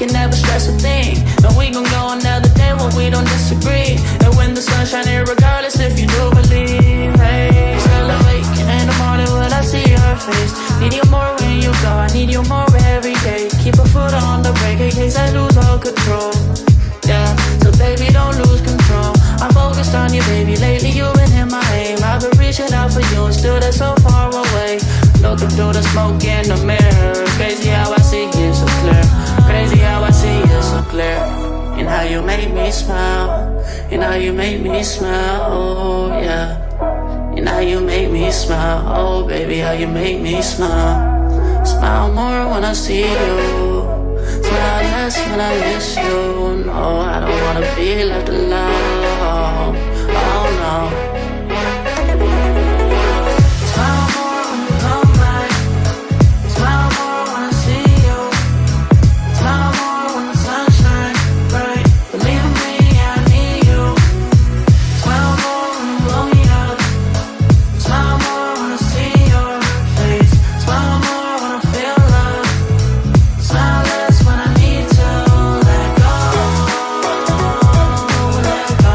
can never stress a thing. And we gon' go another day when we don't disagree. And when the sun's shining, regardless if you do believe. Hey, still awaken in the morning when I see her face. Need you more when you go, I need you more every day. Keep a foot on the brake in case I lose all control. Yeah, so baby don't lose control. I'm focused on you, baby, lately you've been in my aim. I've been reaching out for you and still they're so far away. Looking through the smoke in the mirror. Crazy how I see you so clear. Crazy how I see you so clear. And how you make me smile. And how you make me smile, oh yeah. And how you make me smile, oh baby, how you make me smile. Smile more when I see you. Smile less when I miss you. No, I don't wanna be left alone. Oh no. Smile more when you come back. Smile more when I see you. Smile more when the sun shines bright. Believe me, I need you. Smile more when you blow me up. Smile more when I see your face. Smile more when I feel love. Smile less when I need to let go. Let go.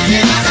get